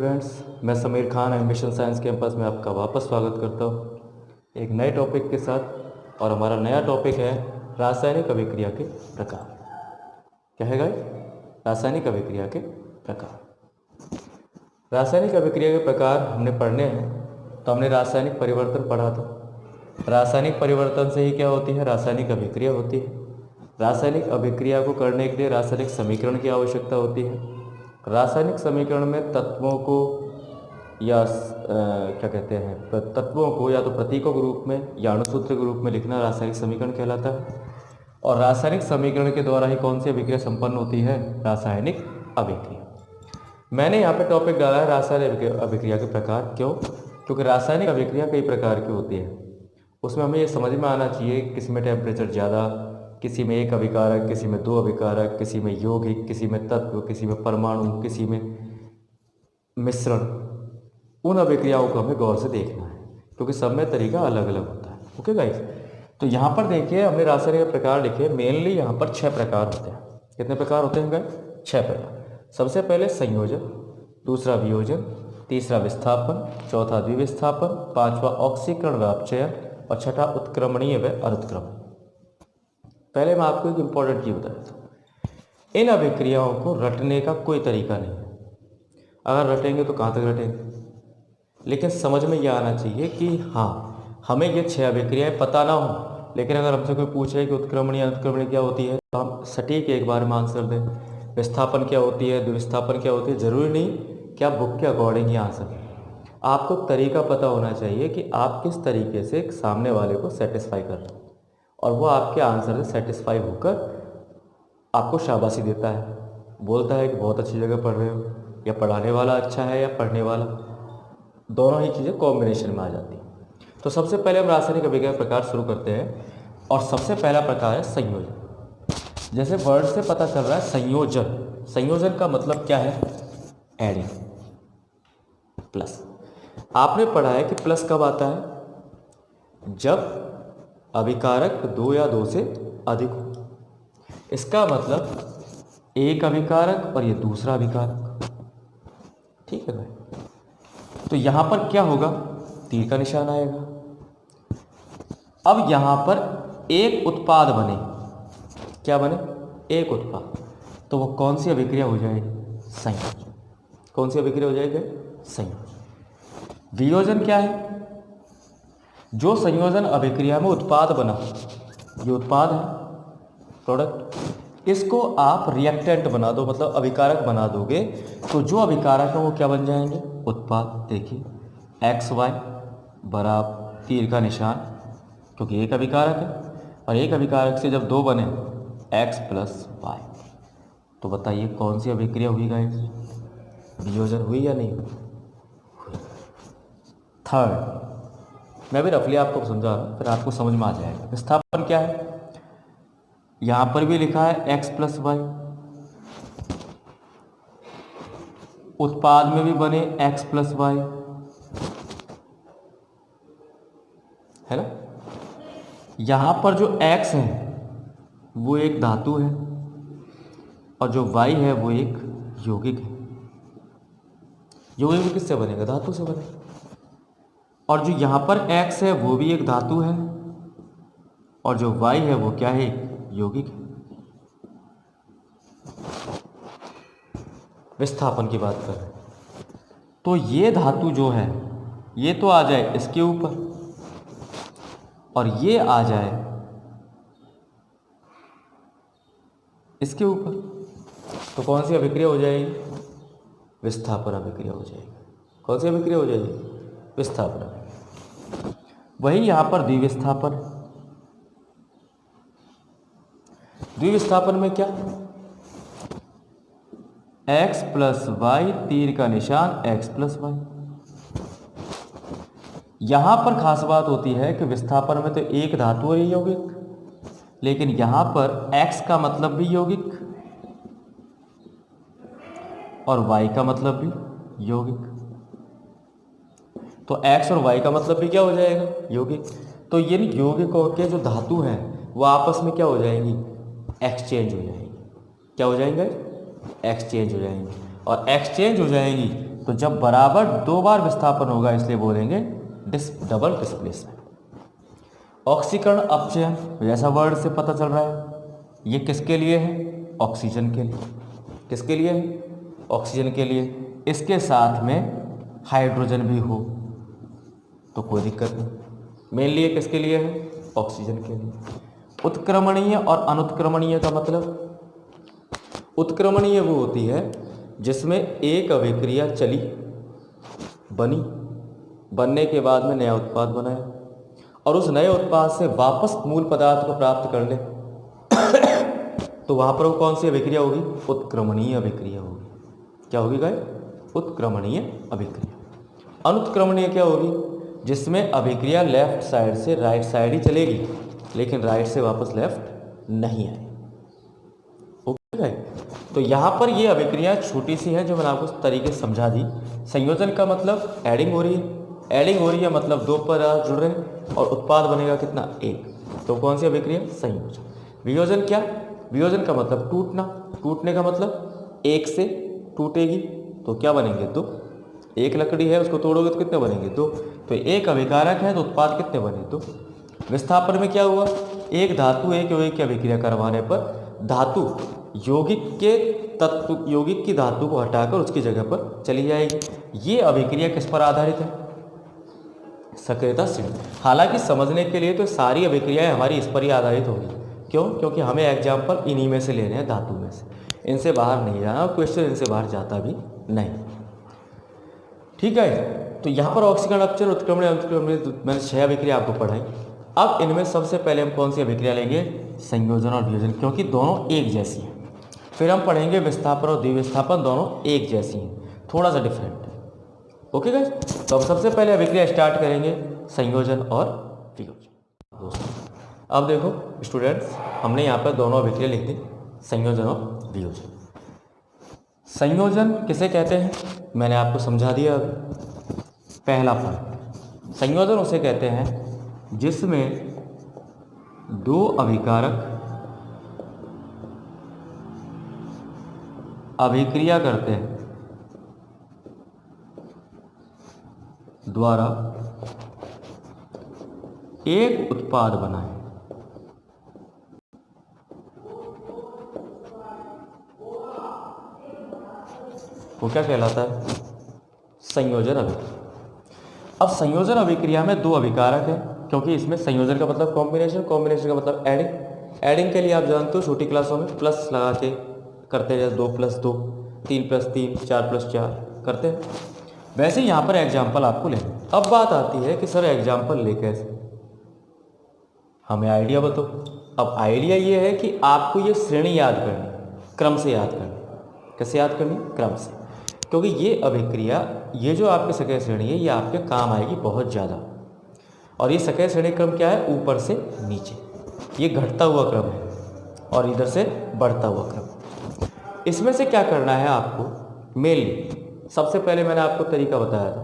Students, मैं Sameer Khan ambition science campus में आपका वापस स्वागत करता हूँ एक नए टॉपिक के साथ। और हमारा नया टॉपिक है रासायनिक अभिक्रिया के प्रकार। क्या है गाइस? रासायनिक अभिक्रिया के प्रकार। रासायनिक अभिक्रिया के प्रकार हमने पढ़ने हैं तो हमने रासायनिक परिवर्तन पढ़ा था। रासायनिक परिवर्तन से ही क्या होती है? रासायनिक अभिक्रिया होती है। रासायनिक अभिक्रिया को करने के लिए रासायनिक समीकरण की आवश्यकता होती है। रासायनिक समीकरण में तत्वों को या क्या कहते हैं, तत्वों को या तो प्रतीकों के रूप में या अणुसूत्र के रूप में लिखना रासायनिक समीकरण कहलाता है। और रासायनिक समीकरण के द्वारा ही कौन सी अभिक्रिया संपन्न होती है? रासायनिक अभिक्रिया। मैंने यहाँ पे टॉपिक डाला है रासायनिक अभिक्रिया के प्रकार। क्यों? क्योंकि रासायनिक अभिक्रिया कई प्रकार की होती है। उसमें हमें ये समझ में आना चाहिए किसी में टेम्परेचर ज़्यादा, किसी में एक अभिकारक, किसी में दो अभिकारक, किसी में यौगिक, किसी में तत्व, किसी में परमाणु, किसी में मिश्रण। उन अभिक्रियाओं को हमें गौर से देखना है क्योंकि सब में तरीका अलग अलग होता है। ओके गाइस, तो यहाँ पर देखिए हमने रासायनिक प्रकार लिखे। मेनली यहाँ पर 6 प्रकार होते हैं। कितने प्रकार होते हैं गाइस? 6 प्रकार। सबसे पहले संयोजन, दूसरा वियोजन, तीसरा विस्थापन, चौथा द्विविस्थापन, पांचवा ऑक्सीकरण व अपचयन और छठा उत्क्रमणीय व अनुत्क्रमण। पहले मैं आपको एक इम्पॉर्टेंट चीज़ बता देता हूँ, इन अभिक्रियाओं को रटने का कोई तरीका नहीं है। अगर रटेंगे तो कहाँ तक रटेंगे, लेकिन समझ में यह आना चाहिए कि हाँ, हमें ये 6 अभिक्रियाएं पता ना हो, लेकिन अगर हमसे कोई पूछ रहे कि उत्क्रमणीय अनुत्क्रमणीय क्या होती है तो हम सटीक एक बार में आंसर दें। विस्थापन क्या होती है, द्विविस्थापन क्या होती है, ज़रूरी नहीं कि आप बुक के अकॉर्डिंग ही आंसर दें। आपको तरीका पता होना चाहिए कि आप किस तरीके से सामने वाले को सेटिस्फाई कर रहे हो और वो आपके आंसर से सेटिस्फाई होकर आपको शाबाशी देता है, बोलता है कि बहुत अच्छी जगह पढ़ रहे हो, या पढ़ाने वाला अच्छा है या पढ़ने वाला, दोनों ही चीज़ें कॉम्बिनेशन में आ जाती हैं। तो सबसे पहले हम रासायनिक अभिक्रिया प्रकार शुरू करते हैं और सबसे पहला प्रकार है संयोजन। जैसे वर्ड से पता चल रहा है संयोजन। संयोजन का मतलब क्या है? Adding, plus. आपने पढ़ा है कि प्लस कब आता है? जब अभिकारक 2 या 2 से अधिक हो। इसका मतलब एक अभिकारक और ये दूसरा अभिकारक। ठीक है भाई, तो यहां पर क्या होगा? तीर का निशान आएगा। अब यहां पर एक उत्पाद बने। क्या बने? एक उत्पाद। तो वो कौन सी अभिक्रिया हो जाएगी? संयोजन। कौन सी अभिक्रिया हो जाएगी? संयोजन। वियोजन क्या है? जो संयोजन अभिक्रिया में उत्पाद बना, ये उत्पाद है, प्रोडक्ट, इसको आप रिएक्टेंट बना दो, मतलब अभिकारक बना दोगे, तो जो अभिकारक है वो क्या बन जाएंगे? उत्पाद। देखिए XY बराबर तीर का निशान, क्योंकि एक अभिकारक है और एक अभिकारक से जब 2 बने X + Y, तो बताइए कौन सी अभिक्रिया हुई गाइस? वियोजन हुई या नहीं हुई? थर्ड, मैं भी रफली आपको समझा रहा हूँ, फिर आपको समझ में आ जाएगा। विस्थापन क्या है? यहां पर भी लिखा है X + Y, उत्पाद में भी बने X + Y, है ना। यहां पर जो X है वो एक धातु है और जो Y है वो एक यौगिक है। यौगिक किससे बनेगा? धातु से बनेगा। और जो यहां पर X है वो भी एक धातु है और जो Y है वो क्या है? यौगिक है। विस्थापन की बात कर रहे हैं तो ये धातु जो है ये तो आ जाए इसके ऊपर और ये आ जाए इसके ऊपर, तो कौन सी अभिक्रिया हो जाएगी? विस्थापन अभिक्रिया हो जाएगी। कौन सी अभिक्रिया हो जाएगी? विस्थापन अभिक्रिया। वही यहां पर द्विविस्थापन। द्विविस्थापन में क्या? X + Y, तीर का निशान X + Y। यहां पर खास बात होती है कि विस्थापन में तो एक धातु है यौगिक, लेकिन यहां पर X का मतलब भी यौगिक और Y का मतलब भी यौगिक, तो X और Y का मतलब भी क्या हो जाएगा? यौगिक। तो ये यौगिकों के जो धातु हैं वो आपस में क्या हो जाएंगी? एक्सचेंज हो जाएंगी। क्या हो जाएंगे? एक्सचेंज हो जाएंगी। और एक्सचेंज हो जाएंगी तो जब बराबर 2 बार विस्थापन होगा इसलिए बोलेंगे डबल डिस्प्लेसमेंट। ऑक्सीकरण अपचयन, जैसा वर्ड से पता चल रहा है, ये किसके लिए है? ऑक्सीजन के लिए। किसके लिए है? ऑक्सीजन के लिए। इसके साथ में हाइड्रोजन भी हो तो कोई दिक्कत नहीं। मेनली ये किसके लिए है? ऑक्सीजन के लिए। उत्क्रमणीय और अनुत्क्रमणीय का मतलब, उत्क्रमणीय वो होती है जिसमें एक अभिक्रिया चली, बनी, बनने के बाद में नया उत्पाद बनाया और उस नए उत्पाद से वापस मूल पदार्थ को प्राप्त कर ले तो वहाँ पर वो कौन सी अभिक्रिया होगी? उत्क्रमणीय अभिक्रिया होगी। क्या होगी गाइस? उत्क्रमणीय अभिक्रिया। अनुत्क्रमणीय क्या होगी? जिसमें अभिक्रिया लेफ्ट साइड से राइट साइड ही चलेगी लेकिन राइट से वापस लेफ्ट नहीं आएगी। ओके गाइस, तो यहाँ पर ये अभिक्रिया छोटी सी है जो मैंने आपको तरीके से समझा दी। संयोजन का मतलब एडिंग हो रही है, एडिंग हो रही है मतलब 2 पदार्थ जुड़ रहे हैं और उत्पाद बनेगा कितना? 1। तो कौन सी अभिक्रिया? संयोजन। वियोजन क्या? वियोजन का मतलब टूटना, टूटने का मतलब 1 से टूटेगी तो क्या बनेंगे? 2। एक लकड़ी है उसको तोड़ोगे तो कितने बनेंगे? 2। तो एक अभिकारक है तो उत्पाद कितने बने? 2। विस्थापन में क्या हुआ? एक धातु एक यौगिक की अभिक्रिया करवाने पर धातु यौगिक के तत्व, यौगिक की धातु को हटाकर उसकी जगह पर चली जाएगी। ये अभिक्रिया किस पर आधारित है? सक्रियता श्रेणी। हालांकि समझने के लिए तो सारी अभिक्रियाएं हमारी इस पर ही आधारित होगी। क्यों? क्योंकि हमें एग्जाम्पल इन्हीं में से लेने हैं, धातु में से, इनसे बाहर नहीं जाना और क्वेश्चन इनसे बाहर जाता भी नहीं। ठीक है, तो यहाँ पर ऑक्सीकरण, अपचयन, उत्क्रमण, अनुत्क्रमण, मैंने 6 अभिक्रिया आपको पढ़ाई। अब इनमें सबसे पहले हम कौन सी अभिक्रिया लेंगे? संयोजन और वियोजन, क्योंकि दोनों एक जैसी हैं। फिर हम पढ़ेंगे विस्थापन और द्विविस्थापन, दोनों एक जैसी हैं, थोड़ा सा डिफरेंट है। ओके गाइस, तो अब सबसे पहले अभिक्रिया स्टार्ट करेंगे संयोजन और वियोजन। दोस्तों अब देखो स्टूडेंट्स, हमने यहाँ पर दोनों अभिक्रिया लिख दी, संयोजन और वियोजन। संयोजन किसे कहते हैं मैंने आपको समझा दिया अभी। पहला पॉइंट, संयोजन उसे कहते हैं जिसमें 2 अभिकारक अभिक्रिया करते हैं द्वारा एक उत्पाद बनाए। वो क्या कहलाता है? संयोजन अभिक्रिया। अब संयोजन अभिक्रिया में 2 अभिकारक हैं, क्योंकि इसमें संयोजन का मतलब कॉम्बिनेशन, कॉम्बिनेशन का मतलब एडिंग। एडिंग के लिए आप जानते हो छोटी क्लासों में प्लस लगा के करते हैं, जैसे 2 + 2, 3 + 3, 4 + 4 करते हैं। वैसे यहाँ पर एग्जाम्पल आपको लेना। अब बात आती है कि सर एग्जाम्पल ले कैसे, हमें आइडिया बताओ। अब आइडिया ये है कि आपको ये श्रेणी याद करनी, क्रम से याद करनी। कैसे याद करनी? क्रम से, क्योंकि ये अभिक्रिया, ये जो आपकी सक्रिय श्रेणी है, ये आपके काम आएगी बहुत ज़्यादा। और ये सक्रिय श्रेणी क्रम क्या है? ऊपर से नीचे, ये घटता हुआ क्रम है और इधर से बढ़ता हुआ क्रम। इसमें से क्या करना है आपको? मेनली सबसे पहले मैंने आपको तरीका बताया था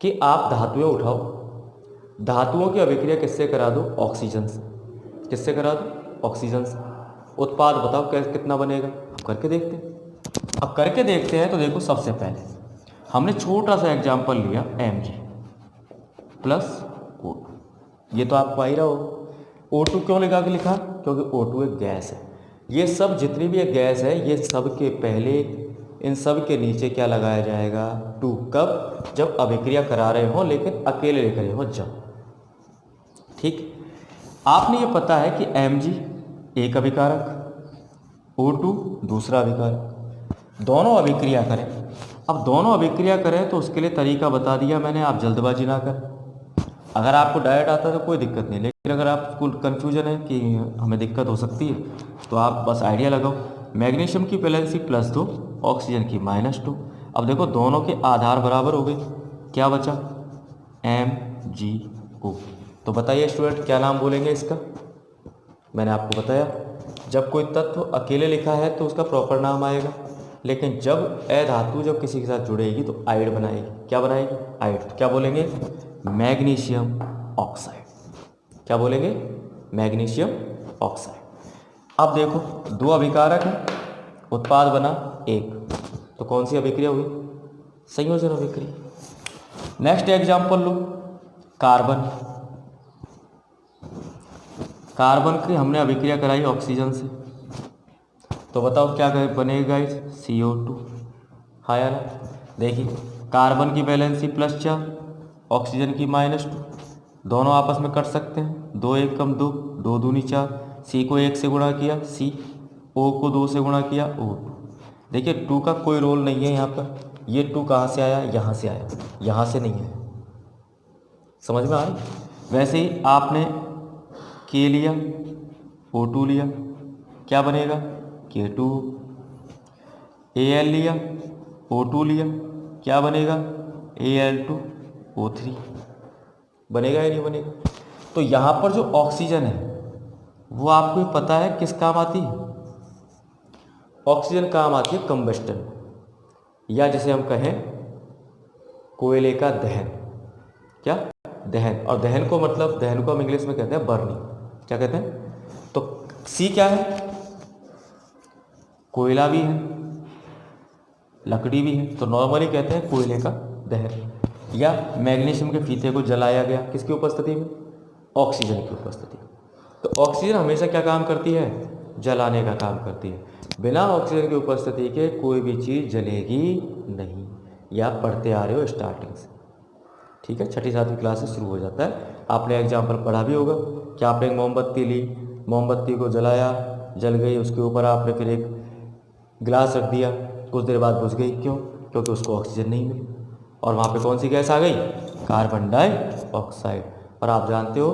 कि आप धातुएं उठाओ, धातुओं की अभिक्रिया किससे करा दो? ऑक्सीजन से। किससे करा दो? ऑक्सीजन से। उत्पाद बताओ कैसे, कितना बनेगा? अब करके देखते हैं। अब करके देखते हैं तो देखो, सबसे पहले हमने छोटा सा एग्जाम्पल लिया Mg प्लस O2। ये तो आपको आ ही रहा हो। O2 क्यों लगा के लिखा? क्योंकि O2 एक गैस है। ये सब जितनी भी एक गैस है, ये सब के पहले, इन सब के नीचे क्या लगाया जाएगा? 2। कब? जब अभिक्रिया करा रहे हो लेकिन अकेले लिख रहे हो जब। ठीक, आपने ये पता है कि Mg एक अभिकारक, O2 दूसरा अभिकारक, दोनों अभिक्रिया करें। अब दोनों अभिक्रिया करें तो उसके लिए तरीका बता दिया मैंने, आप जल्दबाजी ना करें। अगर आपको डायरेक्ट आता है तो कोई दिक्कत नहीं, लेकिन अगर आपको कन्फ्यूजन है कि हमें दिक्कत हो सकती है तो आप बस आइडिया लगाओ। मैग्नीशियम की वैलेंसी +2, ऑक्सीजन की -2। अब देखो दोनों के आधार बराबर हो गए, क्या बचा? MgO। तो बताइए स्टूडेंट, क्या नाम बोलेंगे इसका? मैंने आपको बताया, जब कोई तत्व अकेले लिखा है तो उसका प्रॉपर नाम आएगा, लेकिन जब धातु जब किसी के साथ जुड़ेगी तो आइड बनाएगी। क्या बनाएगी? आइड। तो क्या बोलेंगे? Magnesium oxide. क्या बोलेंगे? Magnesium oxide. अब देखो 2 अभिकारक हैं, उत्पाद बना 1, तो कौन सी अभिक्रिया हुई? संयोजन अभिक्रिया। नेक्स्ट एग्जाम्पल लो, कार्बन। कार्बन की हमने अभिक्रिया कराई ऑक्सीजन से, तो बताओ क्या बनेगा गाइस, CO2। हाँ या ना। देखिए कार्बन की वैलेंसी +4, ऑक्सीजन की -2, दोनों आपस में कट सकते हैं, 2 1 कम 2, 2 दूनी 4, C को 1 से गुणा किया C, O को 2 से गुणा किया O2। देखिए 2 का कोई रोल नहीं है यहाँ पर, ये 2 कहाँ से आया, यहाँ से आया, यहाँ से नहीं आया। समझ में आ रही। वैसे ही आपने K लिया, O2 लिया, क्या बनेगा, K2। Al लिया, O2 लिया, क्या बनेगा, Al2O3। बनेगा या नहीं बनेगा। तो यहाँ पर जो ऑक्सीजन है वो आपको पता है किस काम आती है, ऑक्सीजन काम आती है कंबस्टन, या जिसे हम कहें कोयले का दहन। क्या, दहन। और दहन को मतलब, दहन को हम इंग्लिश में कहते हैं बर्निंग। क्या कहते हैं, तो सी क्या है, कोयला भी है, लकड़ी भी है, तो नॉर्मली कहते हैं कोयले का दहन। या मैग्नीशियम के फीते को जलाया गया, किसकी उपस्थिति में, ऑक्सीजन की उपस्थिति में। तो ऑक्सीजन हमेशा क्या काम करती है, जलाने का काम करती है। बिना ऑक्सीजन की उपस्थिति के कोई भी चीज़ जलेगी नहीं। या पढ़ते आ रहे हो स्टार्टिंग से, ठीक है, 6ठी 7वीं क्लास से शुरू हो जाता है। आपने एग्जाम्पल पढ़ा भी होगा कि आपने एक मोमबत्ती ली, मोमबत्ती को जलाया, जल गई, उसके ऊपर आपने फिर एक गिलास रख दिया, कुछ देर बाद बुझ गई। क्यों, क्योंकि उसको ऑक्सीजन नहीं मिली, और वहाँ पे कौन सी गैस आ गई, कार्बन डाइऑक्साइड। और आप जानते हो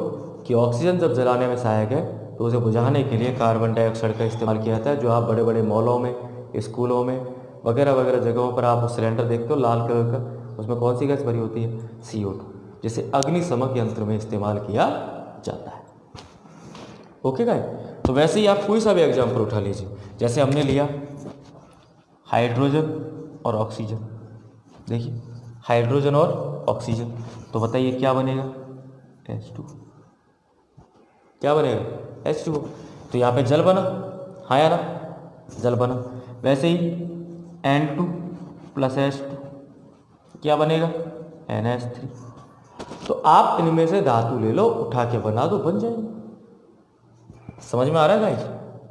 कि ऑक्सीजन जब जलाने में सहायक है तो उसे बुझाने के लिए कार्बन डाइऑक्साइड का इस्तेमाल किया जाता है। जो आप बड़े बड़े मॉलों में, स्कूलों में वगैरह वगैरह जगहों पर आप सिलेंडर देखते हो लाल कलर का, उसमें कौन सी गैस भरी होती है, CO2, जिसे अग्निशमक यंत्र में इस्तेमाल किया जाता है। Okay guys. तो वैसे ही आप कोई सा भी एग्जाम्पल उठा लीजिए, जैसे हमने लिया हाइड्रोजन और ऑक्सीजन। देखिए हाइड्रोजन और ऑक्सीजन, तो बताइए क्या बनेगा, H2। क्या बनेगा, H2। तो यहाँ पे जल बना, हाँ या ना, जल बना। वैसे ही N2 + H2 क्या बनेगा, NH3। तो आप इनमें से धातु ले लो, उठा के बना दो, बन जाएगी। समझ में आ रहा है गाइस,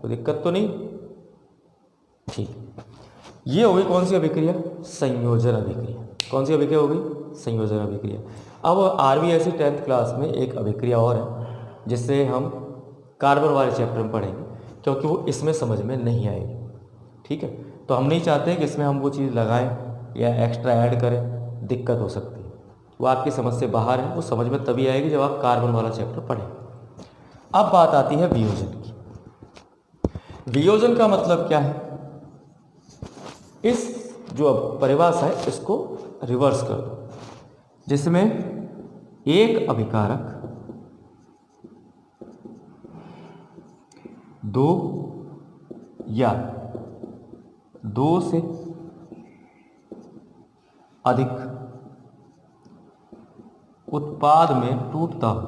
कोई दिक्कत तो नहीं, ठीक। ये हो गई कौन सी अभिक्रिया, संयोजन अभिक्रिया। कौन सी अभिक्रिया हो गई, संयोजन अभिक्रिया। अब RBSc 10th क्लास में एक अभिक्रिया और है जिससे हम कार्बन वाले चैप्टर में पढ़ेंगे, क्योंकि वो इसमें समझ में नहीं आएगी, ठीक है। तो हम नहीं चाहते कि इसमें हम वो चीज़ लगाएं या एक्स्ट्रा ऐड करें, दिक्कत हो सकती है। वो आपकी समझ से बाहर है, वो समझ में तभी आएगी जब आप कार्बन वाला चैप्टर पढ़ें। अब बात आती है वियोजन की। वियोजन का मतलब क्या है, इस जो परिभाषा है इसको रिवर्स कर दो, जिसमें एक अभिकारक दो या दो से अधिक उत्पाद में टूटता हो,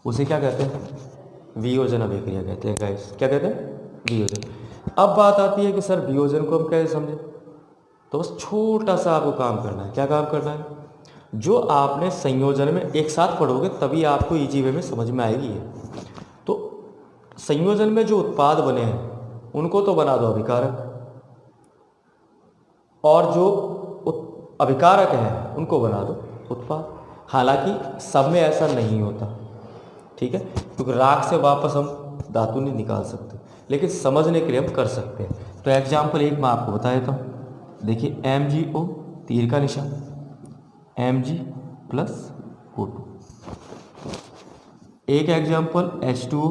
उसे क्या कहते हैं, वियोजन अभिक्रिया कहते हैं गाइस। क्या कहते हैं, वियोजन। अब बात आती है कि सर वियोजन को हम कैसे समझें, तो बस छोटा सा आपको काम करना है। क्या काम करना है, जो आपने संयोजन में एक साथ पढ़ोगे तभी आपको इजी वे में समझ में आएगी है। तो संयोजन में जो उत्पाद बने हैं उनको तो बना दो अभिकारक, और जो अभिकारक हैं उनको बना दो उत्पाद। हालांकि सब में ऐसा नहीं होता, ठीक है, क्योंकि राख से वापस हम धातु नहीं निकाल सकते, लेकिन समझने के लिए हम कर सकते हैं। तो एग्जाम्पल एक मैं आपको बता देता हूँ। देखिए MgO, तीर का निशान, Mg + O2। एक एग्जाम्पल H2O,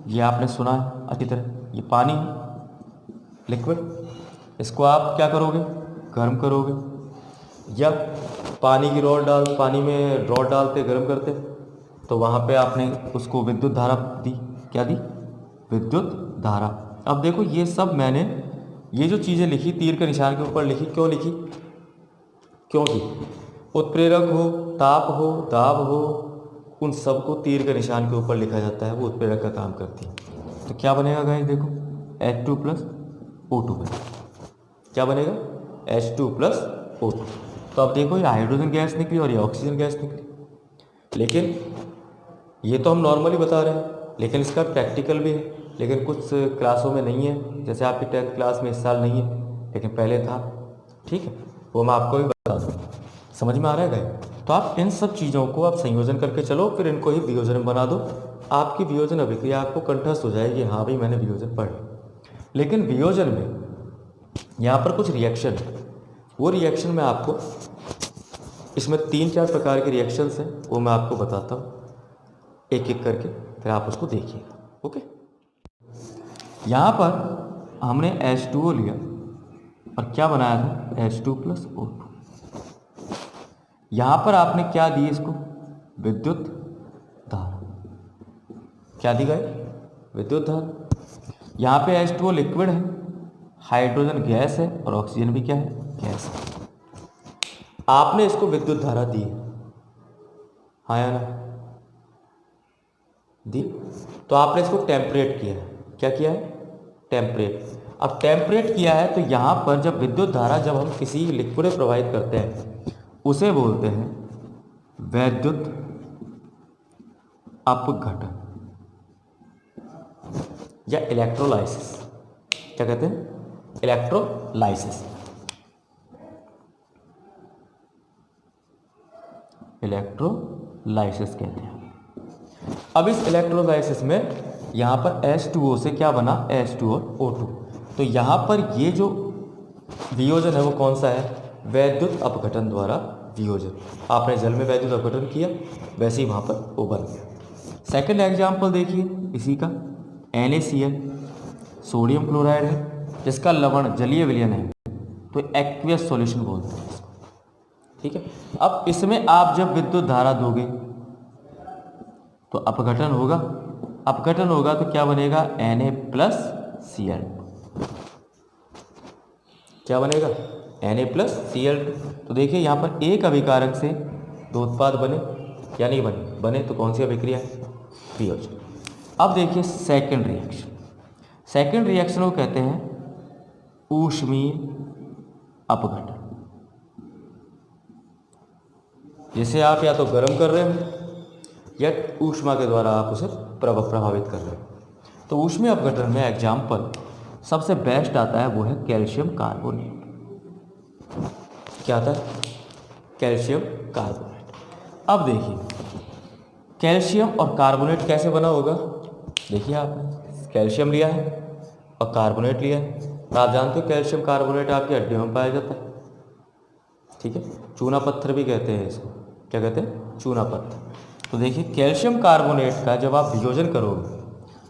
ये आपने सुना है अच्छी तरह, ये पानी लिक्विड, इसको आप क्या करोगे, गर्म करोगे, या पानी की रॉड पानी में रॉड डालते गर्म करते, तो वहाँ पे आपने उसको विद्युत धारा दी। क्या दी, विद्युत धारा। अब देखो ये सब मैंने ये जो चीज़ें लिखी तीर के निशान के ऊपर लिखी, क्यों लिखी, क्योंकि उत्प्रेरक हो, ताप हो, दाब हो, उन सबको तीर के निशान के ऊपर लिखा जाता है, वो उत्प्रेरक का काम करती है। तो क्या बनेगा गाइस, देखो H2 + O2 बनेगा। क्या बनेगा? H2 plus O2। तो अब देखो ये हाइड्रोजन गैस निकली और ये ऑक्सीजन गैस निकली। लेकिन ये तो हम नॉर्मली बता रहे हैं, लेकिन इसका प्रैक्टिकल भी है, लेकिन कुछ क्लासों में नहीं है। जैसे आपकी 10th क्लास में इस साल नहीं है, लेकिन पहले था। ठीक है, वो मैं आपको भी बता दूँ। समझ में आ रहा है गाइस? तो आप इन सब चीज़ों को आप संयोजन करके चलो, फिर इनको ही वियोजन बना दो। आपकी वियोजन अभिक्रिया आपको कंठस्थ हो जाएगी, हाँ भाई मैंने वियोजन पढ़ लिया। लेकिन वियोजन में यहाँ पर कुछ रिएक्शन है, वो रिएक्शन मैं आपको, इसमें 3-4 प्रकार के रिएक्शंस हैं, वो मैं आपको बताता हूँ एक एक करके, फिर आप उसको देखिएगा। ओके, यहाँ पर हमने H2O लिया और क्या बनाया था? H2 plus O2। यहाँ पर आपने क्या दी इसको? विद्युत धारा। क्या दी गई? विद्युत धारा। यहाँ पे H2O लिक्विड है, हाइड्रोजन गैस है और ऑक्सीजन भी क्या है? गैस है। आपने इसको विद्युत धारा दी, हाँ या ना? दी। तो आपने इसको टेम्परेट किया है। क्या किया है? टेम्परेट। अब टेम्परेट किया है तो यहाँ पर जब विद्युत धारा जब हम किसी लिक्विड में प्रवाहित करते हैं उसे बोलते हैं वैद्युत अपघटन या इलेक्ट्रोलाइसिस। क्या कहते हैं? इलेक्ट्रोलाइसिस। इलेक्ट्रोलाइसिस कहते हैं। अब इस इलेक्ट्रोलाइसिस में यहाँ पर H2O से क्या बना? H2 और O2। तो यहाँ पर ये जो वियोजन है वो कौन सा है? वैद्युत अपघटन द्वारा वियोजन। आपने जल में वैद्युत अपघटन किया, वैसे ही वहाँ पर वो बन गया। सेकंड एग्जाम्पल देखिए इसी का, NaCl सोडियम क्लोराइड है, जिसका लवण जलीय विलयन है, तो एक्वियस सॉल्यूशन बोलते हैं इसको। ठीक है, अब इसमें आप जब विद्युत धारा दोगे तो अपघटन होगा। अपघटन होगा तो क्या बनेगा? Na plus Cl। क्या बनेगा? Na plus Cl। तो देखिए यहाँ पर एक अभिकारक से दो उत्पाद बने या नहीं बने? बने। तो कौन सी अभिक्रिया है? वियोजन। अब देखिए सेकंड रिएक्शन। सेकंड रिएक्शन को कहते हैं ऊष्मीय अपघटन। जिसे आप या तो गर्म कर रहे हो या ऊष्मा के द्वारा आप उसे प्रभावित कर रहे हो। तो ऊष्मीय अपघटन में एग्जाम्पल सबसे बेस्ट आता है, वो है कैल्शियम कार्बोनेट। क्या आता है? Calcium carbonate. अब देखिए कैल्शियम और कार्बोनेट कैसे बना होगा। देखिए आपने कैल्शियम लिया है और कार्बोनेट लिया है, और आप जानते हो कैल्शियम कार्बोनेट आपकी हड्डियों में पाया जाता है। ठीक है, चूना पत्थर भी कहते हैं इसको। क्या कहते हैं? चूना पत्थर। तो देखिए कैल्शियम कार्बोनेट का जब आप वियोजन करोगे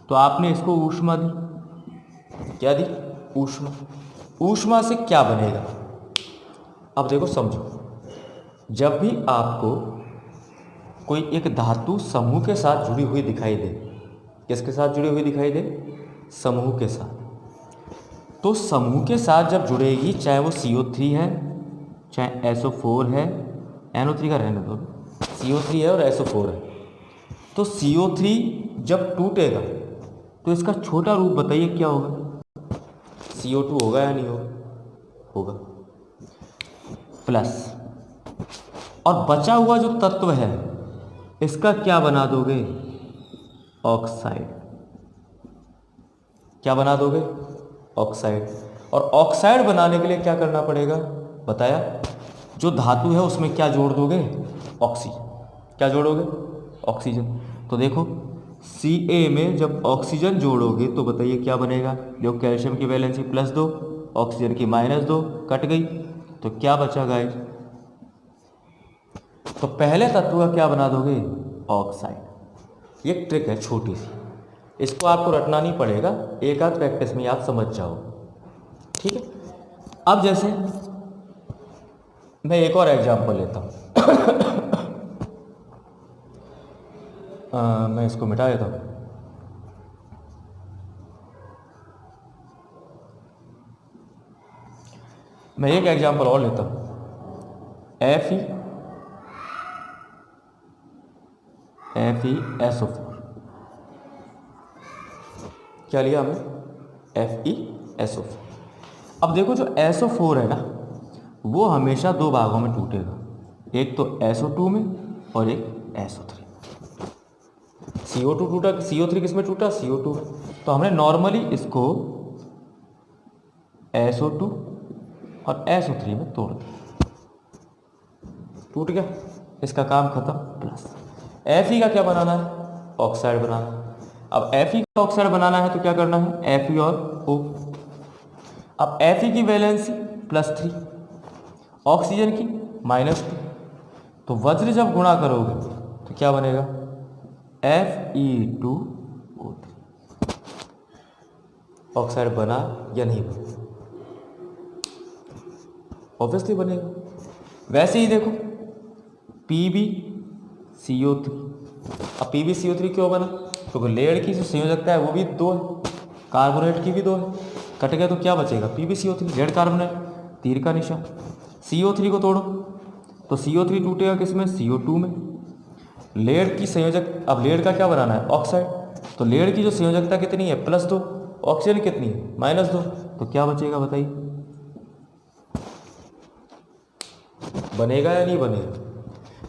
तो आपने इसको ऊष्मा दी। क्या दी? ऊष्मा। ऊष्मा से क्या बनेगा? अब देखो समझो, जब भी आपको कोई एक धातु समूह के साथ जुड़ी हुई दिखाई दे, किसके साथ जुड़ी हुई दिखाई दे? समूह के साथ। तो समूह के साथ जब जुड़ेगी, चाहे वो CO3 है, चाहे SO4 है, NO3 का रहने दो, CO3 है और SO4 है, तो CO3 जब टूटेगा तो इसका छोटा रूप बताइए क्या होगा? CO2 होगा या नहीं होगा? होगा। प्लस, और बचा हुआ जो तत्व है इसका क्या बना दोगे? ऑक्साइड। क्या बना दोगे? ऑक्साइड। और ऑक्साइड बनाने के लिए क्या करना पड़ेगा? बताया, जो धातु है उसमें क्या जोड़ दोगे? ऑक्सीजन। क्या जोड़ोगे? ऑक्सीजन। तो देखो Ca में जब ऑक्सीजन जोड़ोगे तो बताइए क्या बनेगा? जो कैल्शियम की वैलेंसी +2, ऑक्सीजन की -2, कट गई, तो क्या बचा गाइस? तो पहले तत्व का क्या बना दोगे? ऑक्साइड। ये ट्रिक है छोटी सी, इसको आपको रटना नहीं पड़ेगा, एक आध प्रैक्टिस में आप समझ जाओ। ठीक है, अब जैसे मैं एक और एग्जांपल लेता हूँ। मैं इसको मिटा देता हूँ। मैं एक एग्जांपल और लेता हूँ। FeSO4। क्या लिया हमने? FeSO4। अब देखो जो SO4 है ना, वो हमेशा दो भागों में टूटेगा, एक तो SO2 में और एक SO3। CO2 टूटा, CO3 किस में टूटा? CO2 में। तो हमने नॉर्मली इसको SO2 और SO3 में तोड़ दिया, टूट गया, इसका काम खत्म। प्लस Fe का क्या बनाना है? ऑक्साइड बनाना है। अब Fe का ऑक्साइड बनाना है तो क्या करना है? Fe और O। अब Fe की वैलेंसी +3, ऑक्सीजन की -2, तो वज्र जब गुणा करोगे तो क्या बनेगा? Fe2O3। ऑक्साइड बना या नहीं बना? ऑब्वियसली बनेगा। वैसे ही देखो PbCO3। अब PbCO3 क्यों बना? क्योंकि लेड की जो संयोजकता है वो भी 2 है, कार्बोनेट की भी 2 है, कट गया तो क्या बचेगा? PbCO3, लेड कार्बोनेट, तीर का निशान। CO3 को तोड़ो तो CO3 टूटेगा किसमें? CO2 में। लेड की संयोजक, अब लेड का क्या बनाना है? ऑक्साइड, तो लेड की जो संयोजकता कितनी है? +2, ऑक्सीजन कितनी है? -2, तो क्या बचेगा बताइए? बनेगा या नहीं बनेगा?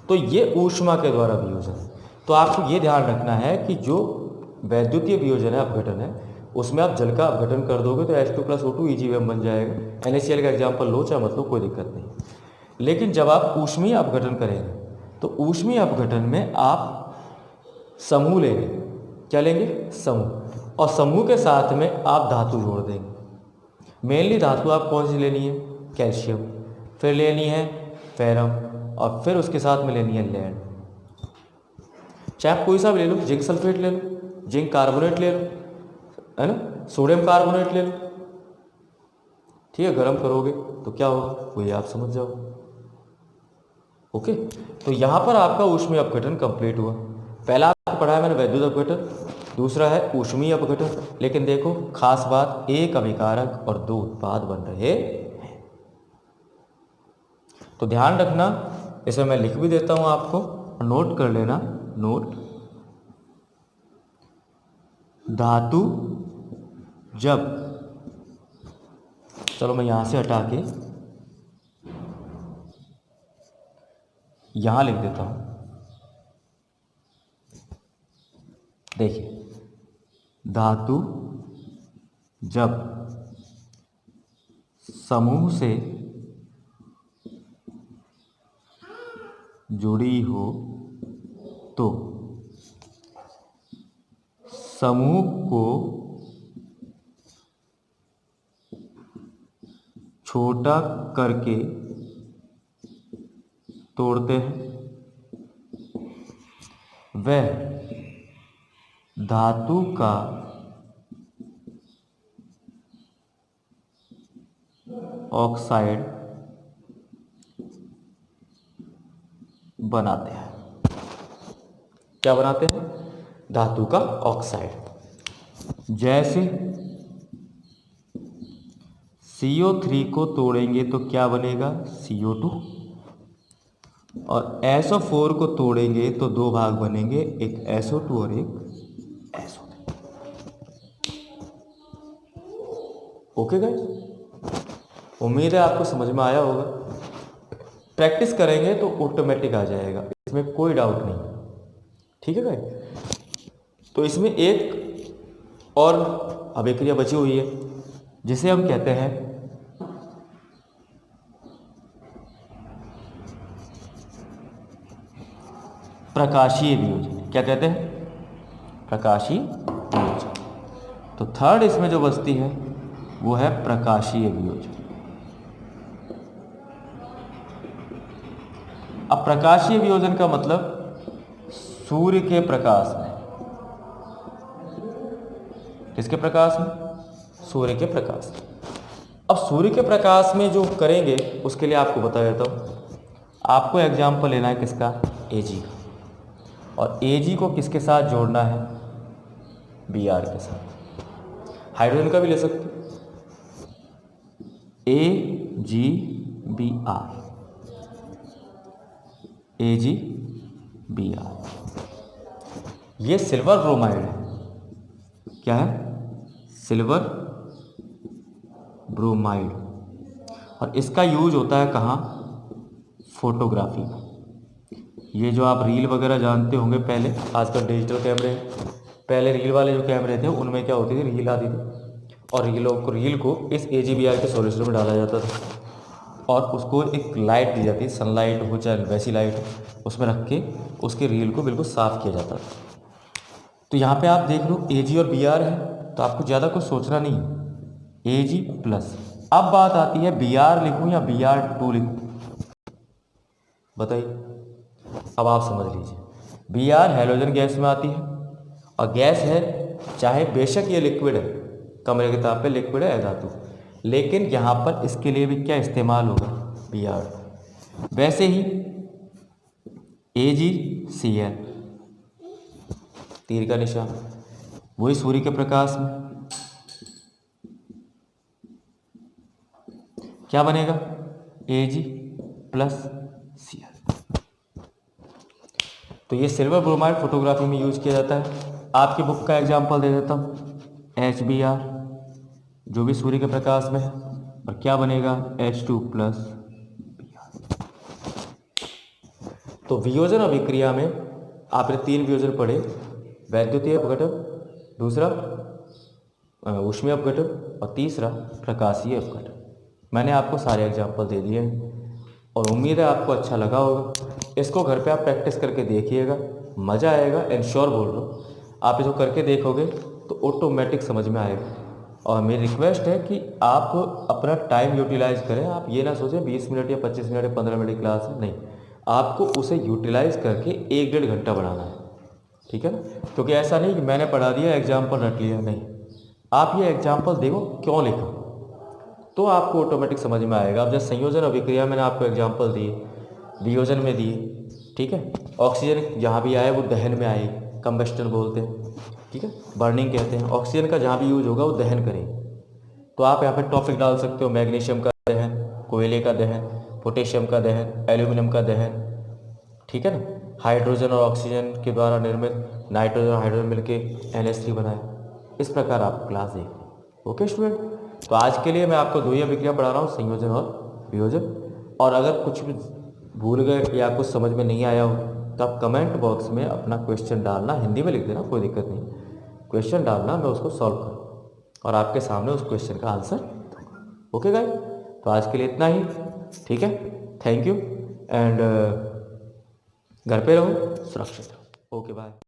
तो ये ऊष्मा के द्वारा वियोजन। तो आपको ये ध्यान रखना है कि जो वैद्युतीय वियोजन है, अपघटन है, उसमें आप जल का अपघटन कर दोगे तो H2+O2 EgWM बन जाएगा। NaCl का एग्जाम्पल लो चाहे मतलब, कोई दिक्कत नहीं। लेकिन जब आप ऊष्मीय अपघटन करेंगे तो ऊष्मीय अपघटन में आप समूह लेंगे। क्या लेंगे? समूह। और समूह के साथ में आप धातु जोड़ देंगे। मेनली धातु आप कौन सी लेनी है? कैल्शियम, फिर लेनी है फेरम, और फिर उसके साथ में लेनी है लेड। चाहे आप कोई सा भी ले लो, जिंक सल्फेट ले लो, जिंक कार्बोनेट ले लो, है ना, सोडियम कार्बोनेट ले लो, ठीक है। गर्म करोगे तो क्या होगा वो ये आप समझ जाओ। ओके, तो यहाँ पर आपका ऊष्मीय अपघटन कंप्लीट हुआ। पहला आपको पढ़ाया मैंने वैद्युत अपघटन, दूसरा है ऊष्मीय अपघटन। लेकिन देखो खास बात, एक अभिकारक और 2 उत्पाद बन रहे हैं। तो ध्यान रखना, इसे मैं लिख भी देता हूं आपको, नोट कर लेना। नोट, धातु जब, चलो मैं यहां से हटा के यहां लिख देता हूं। देखिए, धातु जब समूह से जुड़ी हो तो समूह को छोटा करके तोड़ते हैं। वह धातु का ऑक्साइड बनाते हैं। क्या बनाते हैं? धातु का ऑक्साइड। जैसे CO3 को तोड़ेंगे तो क्या बनेगा? CO2। और SO4 को तोड़ेंगे तो 2 भाग बनेंगे, एक SO2 और एक SO3। ओके गाइस, उम्मीद है आपको समझ में आया होगा। प्रैक्टिस करेंगे तो ऑटोमेटिक आ जाएगा, इसमें कोई डाउट नहीं। ठीक है गाइस, तो इसमें एक और अभिक्रिया बची हुई है जिसे हम कहते हैं प्रकाशीय वियोजन। क्या कहते हैं? प्रकाशीय वियोजन। तो थर्ड इसमें जो बचती है वो है प्रकाशीय वियोजन। अब प्रकाशीय वियोजन का मतलब सूर्य के प्रकाश में, किसके प्रकाश में? सूर्य के प्रकाश में। अब सूर्य के प्रकाश में जो करेंगे उसके लिए आपको बता देता हूँ। आपको एग्जाम्पल लेना है किसका? Ag का। और Ag को किसके साथ जोड़ना है? Br के साथ। हाइड्रोजन का भी ले सकते हो, AgBr, AgBr। ये सिल्वर ब्रोमाइड है। क्या है? Silver bromide. और इसका यूज होता है कहाँ? फोटोग्राफी में। ये जो आप रील वगैरह जानते होंगे, पहले आजकल डिजिटल कैमरे, पहले रील वाले जो कैमरे थे उनमें क्या होती थी, रील आती थी और रील को इस AGBR के सॉल्यूशन में डाला जाता था और उसको एक लाइट दी जाती है, सनलाइट हो चाहे वैसी लाइट हो, उसमें रख के उसके रील को बिल्कुल साफ़ किया जाता था। तो यहाँ पे आप देख लो AG और BR है, तो आपको ज़्यादा कुछ सोचना नहीं है, AG प्लस। अब बात आती है BR लिखूँ या BR2 लिखूँ, बताइए। अब आप समझ लीजिए, BR हैलोजन गैस में आती है और गैस है, चाहे बेशक ये लिक्विड है, कमरे के ताप पे लिक्विड है, धातु, लेकिन यहाँ पर इसके लिए भी क्या इस्तेमाल होगा? BR। वैसे ही AgCl, तीर का निशान, वही सूर्य के प्रकाश में क्या बनेगा? Ag plus Cl। तो ये सिल्वर ब्रोमाइड फोटोग्राफी में यूज किया जाता है। आपकी बुक का एग्जांपल दे देता हूँ, HBr जो भी सूर्य के प्रकाश में है, और क्या बनेगा? H2 plus Br। तो वियोजन अभिक्रिया में आपने 3 वियोजन पढ़े, वैद्युतीय अपघटन, दूसरा ऊष्मीय अपघटन और तीसरा प्रकाशीय अपघटन। मैंने आपको सारे एग्जाम्पल दे दिए हैं और उम्मीद है आपको अच्छा लगा होगा। इसको घर पे आप प्रैक्टिस करके देखिएगा, मज़ा आएगा, एंश्योर बोल रहा हूँ। आप इसको करके देखोगे तो ऑटोमेटिक समझ में आएगा। और मेरी रिक्वेस्ट है कि आप अपना टाइम यूटिलाइज करें। आप ये ना सोचें 20 मिनट या 25 मिनट या 15 मिनट की क्लास है, नहीं, आपको उसे यूटिलाइज करके 1-1.5 घंटा बढ़ाना है, ठीक है ना। क्योंकि ऐसा नहीं कि मैंने पढ़ा दिया एग्जाम्पल रट लिया, नहीं, आप ये एग्जाम्पल देखो क्यों लिखा, तो आपको ऑटोमेटिक समझ में आएगा। अब जैसे संयोजन अभिक्रिया मैंने आपको एग्जाम्पल दिए, वियोजन में दिए, ठीक है। ऑक्सीजन जहाँ भी आए वो दहन में आएगी, कंबस्टन बोलते हैं, ठीक है, बर्निंग कहते हैं। ऑक्सीजन का जहाँ भी यूज होगा वो दहन करेगी। तो आप यहाँ पे टॉपिक डाल सकते हो, मैग्नीशियम का दहन, कोयले का दहन, पोटेशियम का दहन, एल्यूमिनियम का दहन, ठीक है ना। हाइड्रोजन और ऑक्सीजन के द्वारा निर्मित नाइट्रोजन और हाइड्रोजन मिलके NH3 बनाए। इस प्रकार आप क्लास देखें। ओके स्टूडेंट, तो आज के लिए मैं आपको 2 ही अभिक्रिया पढ़ा रहा हूँ, संयोजन और वियोजन। और अगर कुछ भी भूल गए या कुछ समझ में नहीं आया हो तो आप कमेंट बॉक्स में अपना क्वेश्चन डालना, हिंदी में लिख देना, कोई दिक्कत नहीं, क्वेश्चन डालना, मैं उसको सॉल्व करूँ और आपके सामने उस क्वेश्चन का आंसर दूँगा। ओके गाइस, तो आज के लिए इतना ही, ठीक है। थैंक यू एंड घर पे रहो, सुरक्षित रहो। Okay bye.